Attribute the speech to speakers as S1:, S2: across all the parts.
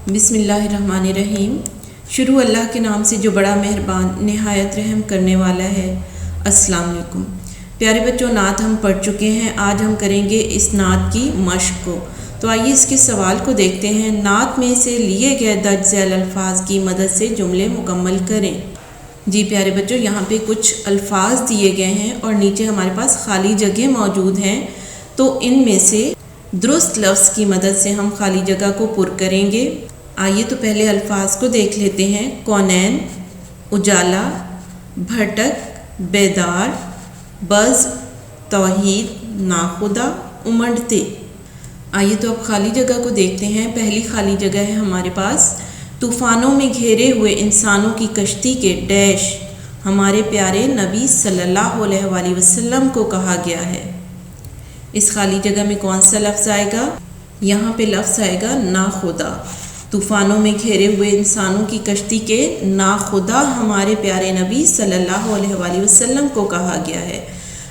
S1: بسم اللہ الرحمن الرحیم۔ شروع اللہ کے نام سے جو بڑا مہربان نہایت رحم کرنے والا ہے۔ السلام علیکم پیارے بچوں، نعت ہم پڑھ چکے ہیں، آج ہم کریں گے اس نعت کی مشق کو۔ تو آئیے اس کے سوال کو دیکھتے ہیں۔ نعت میں سے لیے گئے درج ذیل الفاظ کی مدد سے جملے مکمل کریں۔ جی پیارے بچوں، یہاں پہ کچھ الفاظ دیے گئے ہیں اور نیچے ہمارے پاس خالی جگہ موجود ہیں، تو ان میں سے درست لفظ کی مدد سے ہم خالی جگہ کو پر کریں گے۔ آئیے تو پہلے الفاظ کو دیکھ لیتے ہیں۔ کونین، اجالا، بھٹک، بیدار، بزم، توحید، ناخدا، امنڈتے۔ آئیے تو اب خالی جگہ کو دیکھتے ہیں۔ پہلی خالی جگہ ہے ہمارے پاس، طوفانوں میں گھیرے ہوئے انسانوں کی کشتی کے ڈیش ہمارے پیارے نبی صلی اللہ علیہ وآلہ وسلم کو کہا گیا ہے۔ اس خالی جگہ میں کون سا لفظ آئے گا؟ یہاں پہ لفظ آئے گا ناخدا۔ طوفانوں میں گھیرے ہوئے انسانوں کی کشتی کے ناخدا ہمارے پیارے نبی صلی اللہ علیہ وآلہ وسلم کو کہا گیا ہے۔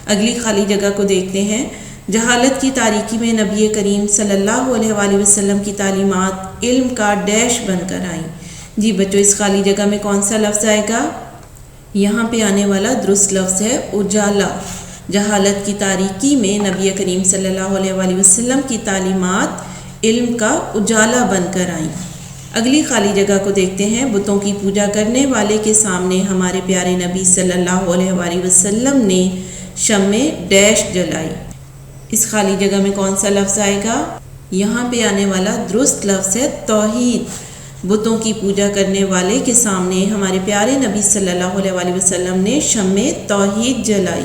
S1: اگلی خالی جگہ کو دیکھتے ہیں۔ جہالت کی تاریکی میں نبی کریم صلی اللہ علیہ وآلہ وسلم کی تعلیمات علم کا ڈیش بن کر آئیں۔ جی بچوں، اس خالی جگہ میں کون سا لفظ آئے گا؟ یہاں پہ آنے والا درست لفظ ہے اجالا۔ جہالت کی تاریکی میں نبی کریم صلی اللہ علیہ وآلہ وسلم کی تعلیمات علم کا اجالا بن کر آئیں۔ اگلی خالی جگہ کو دیکھتے ہیں۔ بتوں کی پوجا کرنے والے کے سامنے ہمارے پیارے نبی صلی اللہ علیہ وآلہ وسلم نے شمع ڈیش جلائی۔ اس خالی جگہ میں کون سا لفظ آئے گا؟ یہاں پہ آنے والا درست لفظ ہے توحید۔ بتوں کی پوجا کرنے والے کے سامنے ہمارے پیارے نبی صلی اللہ علیہ وآلہ وسلم نے شمع توحید جلائی۔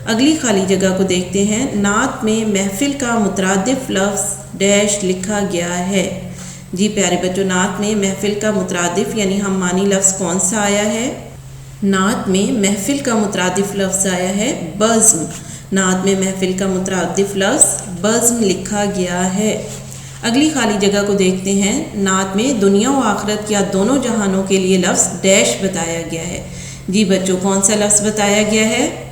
S1: اگلی خالی جگہ کو دیکھتے ہیں۔ نعت میں محفل کا مترادف لفظ ڈیش لکھا گیا ہے۔ جی پیارے بچوں، نعت میں محفل کا مترادف یعنی ہم معنی لفظ کون سا آیا ہے؟ نعت میں محفل کا مترادف لفظ آیا ہے بزم۔ نعت میں محفل کا مترادف لفظ بزم لکھا گیا ہے۔ اگلی خالی جگہ کو دیکھتے ہیں۔ نعت میں دنیا و آخرت یا دونوں جہانوں کے لیے لفظ ڈیش بتایا گیا ہے۔ جی بچوں، کون سا لفظ بتایا گیا ہے؟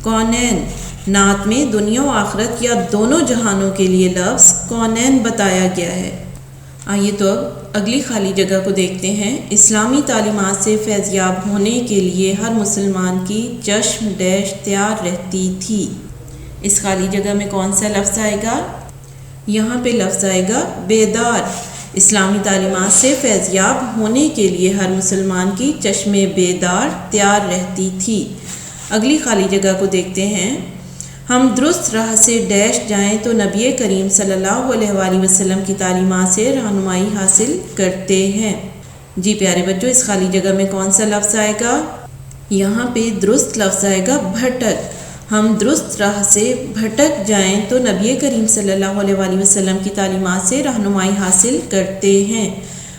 S1: کونین۔ نعت میں دنیا و آخرت یا دونوں جہانوں کے لیے لفظ کونین بتایا گیا ہے۔ آئیے تو اب اگلی خالی جگہ کو دیکھتے ہیں۔ اسلامی تعلیمات سے فیضیاب ہونے کے لیے ہر مسلمان کی چشم ڈیش تیار رہتی تھی۔ اس خالی جگہ میں کون سا لفظ آئے گا؟ یہاں پہ لفظ آئے گا بیدار۔ اسلامی تعلیمات سے فیضیاب ہونے کے لیے ہر مسلمان کی چشم بیدار تیار رہتی تھی۔ اگلی خالی جگہ کو دیکھتے ہیں۔ ہم درست راہ سے ڈیش جائیں تو نبی کریم صلی اللہ علیہ وآلہ وسلم کی تعلیمات سے رہنمائی حاصل کرتے ہیں۔ جی پیارے بچوں، اس خالی جگہ میں کون سا لفظ آئے گا؟ یہاں پہ درست لفظ آئے گا بھٹک۔ ہم درست راہ سے بھٹک جائیں تو نبی کریم صلی اللہ علیہ وآلہ وسلم کی تعلیمات سے رہنمائی حاصل کرتے ہیں۔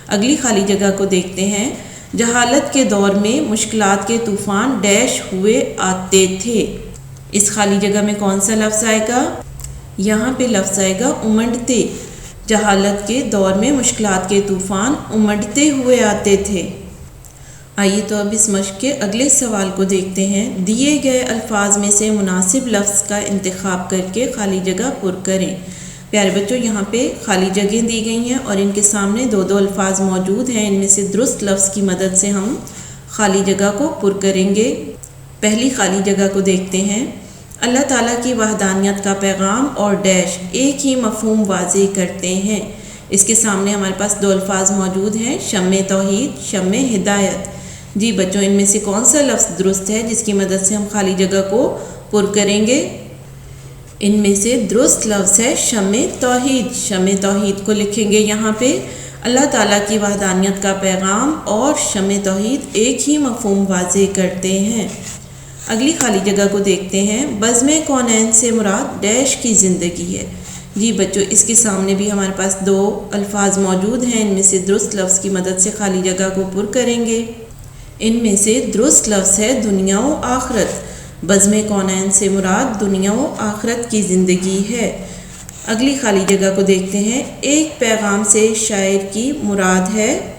S1: اگلی خالی جگہ کو دیکھتے ہیں۔ جہالت کے دور میں مشکلات کے طوفان ڈیش ہوئے آتے تھے۔ اس خالی جگہ میں کون سا لفظ آئے گا؟ یہاں پہ لفظ آئے گا امنڈتے۔ جہالت کے دور میں مشکلات کے طوفان امنڈتے ہوئے آتے تھے۔ آئیے تو اب اس مشق کے اگلے سوال کو دیکھتے ہیں۔ دیے گئے الفاظ میں سے مناسب لفظ کا انتخاب کر کے خالی جگہ پر کریں۔ پیارے بچوں، یہاں پہ خالی جگہیں دی گئی ہیں اور ان کے سامنے دو الفاظ موجود ہیں۔ ان میں سے درست لفظ کی مدد سے ہم خالی جگہ کو پر کریں گے۔ پہلی خالی جگہ کو دیکھتے ہیں۔ اللہ تعالیٰ کی وحدانیت کا پیغام اور ڈیش ایک ہی مفہوم واضح کرتے ہیں۔ اس کے سامنے ہمارے پاس دو الفاظ موجود ہیں، شمع توحید، شمع ہدایت۔ جی بچوں، ان میں سے کون سا لفظ درست ہے جس کی مدد سے ہم خالی جگہ کو پر کریں گے؟ ان میں سے درست لفظ ہے شمع توحید۔ شمع توحید کو لکھیں گے یہاں پہ۔ اللہ تعالیٰ کی وحدانیت کا پیغام اور شمع توحید ایک ہی مفہوم واضح کرتے ہیں۔ اگلی خالی جگہ کو دیکھتے ہیں۔ بزم کونین سے مراد ڈیش کی زندگی ہے۔ جی بچوں، اس کے سامنے بھی ہمارے پاس دو الفاظ موجود ہیں۔ ان میں سے درست لفظ کی مدد سے خالی جگہ کو پر کریں گے۔ ان میں سے درست لفظ ہے دنیا و آخرت۔ بزم کونین سے مراد دنیا و آخرت کی زندگی ہے۔ اگلی خالی جگہ کو دیکھتے ہیں۔ ایک پیغام سے شاعر کی مراد ہے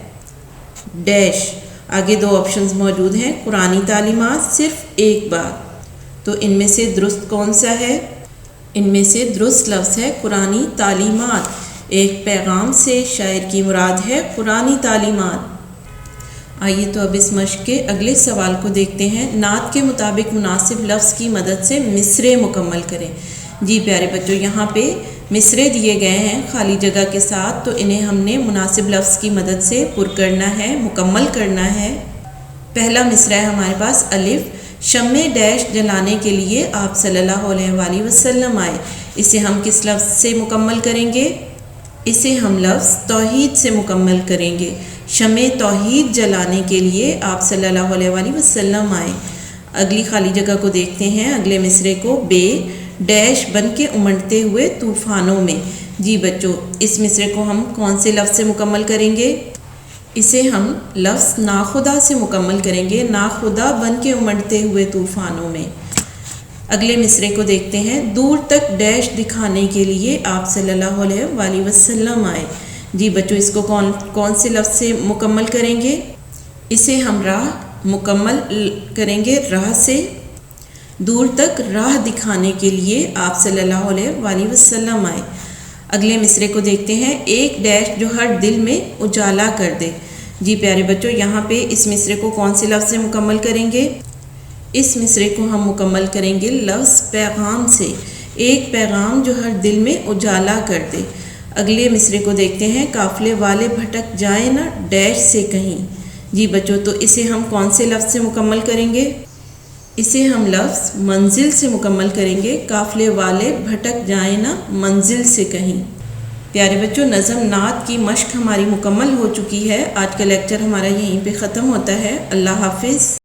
S1: ڈیش۔ آگے دو آپشنز موجود ہیں، قرآنی تعلیمات، صرف ایک بات۔ تو ان میں سے درست کون سا ہے؟ ان میں سے درست لفظ ہے قرآنی تعلیمات۔ ایک پیغام سے شاعر کی مراد ہے قرآنی تعلیمات۔ آئیے تو اب اس مشق کے اگلے سوال کو دیکھتے ہیں۔ نعت کے مطابق مناسب لفظ کی مدد سے مصرعے مکمل کریں۔ جی پیارے بچوں، یہاں پہ مصرعے دیے گئے ہیں خالی جگہ کے ساتھ، تو انہیں ہم نے مناسب لفظ کی مدد سے پر کرنا ہے، مکمل کرنا ہے۔ پہلا مصرعہ ہے ہمارے پاس الف، شمع ڈیش جلانے کے لیے آپ صلی اللہ علیہ وآلہ وسلم آئے۔ اسے ہم کس لفظ سے مکمل کریں گے؟ اسے ہم لفظ توحید سے مکمل کریں گے۔ شمع توحید جلانے کے لیے آپ صلی اللہ علیہ وآلہ وسلم آئے۔ اگلی خالی جگہ کو دیکھتے ہیں، اگلے مصرعے کو، بے ڈیش بن کے امنڈتے ہوئے طوفانوں میں۔ جی بچوں، اس مصرعے کو ہم کون سے لفظ سے مکمل کریں گے؟ اسے ہم لفظ ناخدا سے مکمل کریں گے، ناخدا بن کے امنڈتے ہوئے طوفانوں میں۔ اگلے مصرعے کو دیکھتے ہیں، دور تک ڈیش دکھانے کے لیے آپ صلی اللہ علیہ وآلہ وسلم آئے۔ جی بچوں، اس کو کون سے لفظ سے مکمل کریں گے؟ اسے ہم راہ مکمل کریں گے راہ سے۔ دور تک راہ دکھانے کے لیے آپ صلی اللہ علیہ وآلہ وسلم آئے۔ اگلے مصرعے کو دیکھتے ہیں، ایک ڈیش جو ہر دل میں اجالا کر دے۔ جی پیارے بچوں، یہاں پہ اس مصرعے کو کون سے لفظ سے مکمل کریں گے؟ اس مصرعے کو ہم مکمل کریں گے لفظ پیغام سے، ایک پیغام جو ہر دل میں اجالا کر دے۔ اگلے مصرعے کو دیکھتے ہیں، قافلے والے بھٹک جائیں نہ ڈیش سے کہیں۔ جی بچوں، تو اسے ہم کون سے لفظ سے مکمل کریں گے؟ اسے ہم لفظ منزل سے مکمل کریں گے، قافلے والے بھٹک جائیں نہ منزل سے کہیں۔ پیارے بچوں، نظم نعت کی مشق ہماری مکمل ہو چکی ہے۔ آج کا لیکچر ہمارا یہیں پہ ختم ہوتا ہے۔ اللہ حافظ۔